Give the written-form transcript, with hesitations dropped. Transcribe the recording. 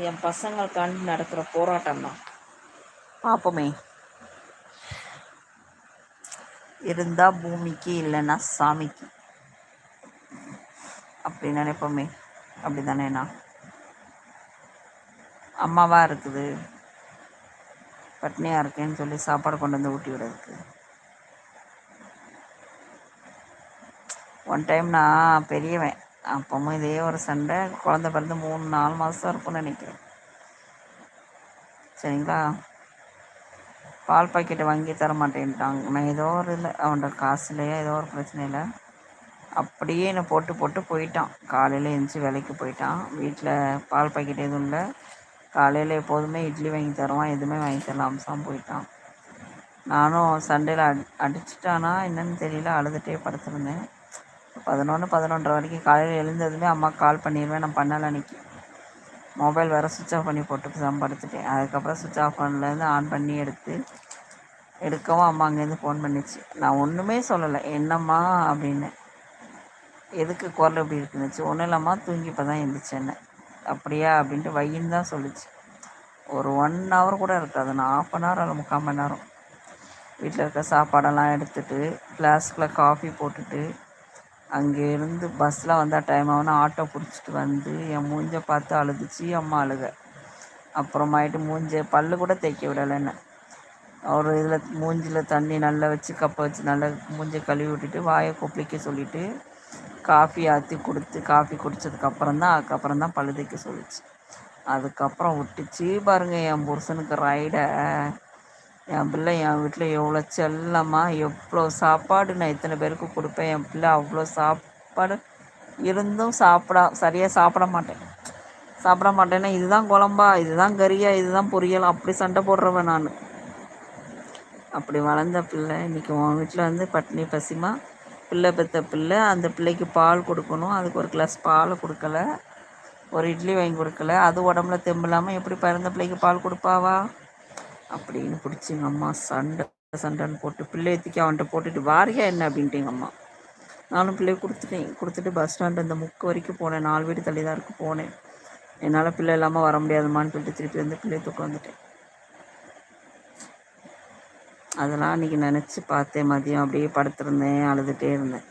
என் பசங்களுக்காண்டி நடக்கிற போராட்டம் தான். பார்ப்போமே. இருந்தால் பூமிக்கு, இல்லைன்னா சாமிக்கு, அப்படி நினைப்போமே. அப்படி தானேண்ணா? அம்மாவாக இருக்குது, பட்னியாக இருக்கேன்னு சொல்லி சாப்பாடு கொண்டு வந்து ஊட்டி விடுறதுக்கு. ஒன் டைம் நான் பெரியவன், அப்பவும் இதே ஒரு சண்டை. குழந்த பிறந்து 3-4 மாதம் இருக்கும்னு நினைக்கிறேன். சரிங்களா? பால் பாக்கெட்டை வாங்கி தர மாட்டேன்ட்டாங்க. நான் ஏதோ ஒரு இல்லை, அவன்கிட்ட காசுலையோ ஏதோ ஒரு பிரச்சனையில் அப்படியே என்னை போட்டு போயிட்டான். காலையில் எழுந்துச்சி வேலைக்கு போயிட்டான். வீட்டில் பால் பாக்கெட் எதுவும் இல்லை. காலையில் எப்போதுமே இட்லி வாங்கி தருவான், எதுவுமே வாங்கி தரலாம், அம்சம் போயிட்டான். நானும் சண்டையில் அடிச்சிட்டானா என்னன்னு தெரியல, அழுதுகிட்டே படுத்துருந்தேன். 11-11:30 வரைக்கும். காலையில் எழுந்ததுமே அம்மா கால் பண்ணிடுவேன். நான் பண்ணலை அன்றைக்கி. மொபைல் வேறு சுவிட்ச் ஆஃப் பண்ணி போட்டு தான் படுத்துட்டேன். அதுக்கப்புறம் சுவிட்ச் ஆஃப் பண்ணலேருந்து ஆன் பண்ணி எடுக்கவும் அம்மா அங்கேருந்து ஃபோன் பண்ணிச்சு. நான் ஒன்றுமே சொல்லலை, என்னம்மா அப்படின்னு. எதுக்கு குரல் எப்படி இருக்குன்னுச்சு. ஒன்றும் இல்லைம்மா, தூங்கி இப்போ தான் எழுந்திரிச்சேன்னு. அப்படியா அப்படின்ட்டு வையின்னு தான் சொல்லிச்சு. ஒரு 1 hour கூட இருக்காது, நான் 1/2 hour அல்ல 3/4 மணி நேரம் வீட்டில் இருக்க சாப்பாடெல்லாம் எடுத்துகிட்டு ஃப்ளாஸ்கில் காஃபி போட்டுட்டு அங்கேருந்து பஸ்ஸில் வந்தால் டைம் ஆகுனா ஆட்டோ பிடிச்சிட்டு வந்து என் மூஞ்சை பார்த்து அழுதுச்சு. அம்மா அழுக. அப்புறமாயிட்டு பல்லு கூட தேய்க்க விடலைன்னு ஒரு இதில் மூஞ்சில் தண்ணி நல்லா வச்சு கப்பை வச்சு நல்லா மூஞ்சை கழுவி விட்டுட்டு வாயை கொப்பளிக்க சொல்லிவிட்டு காஃபி ஆற்றி கொடுத்து காஃபி குடித்ததுக்கப்புறம் தான் பல்லு தேய்க்க சொல்லிச்சு. அதுக்கப்புறம் விட்டுச்சு பாருங்கள் என் புருஷனுக்கு ரைடை. என் பிள்ளை என் வீட்டில் எவ்வளோ செல்லமாக, எவ்வளோ சாப்பாடு நான் இத்தனை பேருக்கு கொடுப்பேன். என் பிள்ளை அவ்வளோ சாப்பாடு இருந்தும் சரியாக சாப்பிட மாட்டேன்னா இதுதான் குழம்பா, இதுதான் கறியா, இதுதான் பொரியல், அப்படி சண்டை போடுறவன் நான். அப்படி வளர்ந்த பிள்ளை இன்றைக்கி உன் வீட்டில் வந்து பட்னி பசிமா பிள்ளை பெற்ற பிள்ளை. அந்த பிள்ளைக்கு பால் கொடுக்கணும், அதுக்கு ஒரு கிளாஸ் பால் கொடுக்கல, ஒரு இட்லி வாங்கி கொடுக்கல. அது உடம்புல தெம்பு இல்லாமல் எப்படி பிறந்த பிள்ளைக்கு பால் கொடுப்பாவா அப்படின்னு பிடிச்சி எங்கள் அம்மா சண்டைன்னு போட்டு பிள்ளையை தூக்கி அவன்கிட்ட போட்டுட்டு வாரியா என்ன அப்படின்ட்டு எங்கள் அம்மா. நானும் பிள்ளையை கொடுத்துட்டு பஸ் ஸ்டாண்டு அந்த முக்கு வரைக்கும் போனேன். 4 வீடு தள்ளி தான் இருக்கு போனேன். என்னால் பிள்ளை இல்லாமல் வர முடியாதுமான்னு சொல்லிட்டு திருப்பி வந்து பிள்ளையை தூக்க வந்துட்டேன். அதெல்லாம் அன்றைக்கி நினச்சி பார்த்தேன். மதியம் அப்படியே படுத்திருந்தேன், அழுதுகிட்டே இருந்தேன்.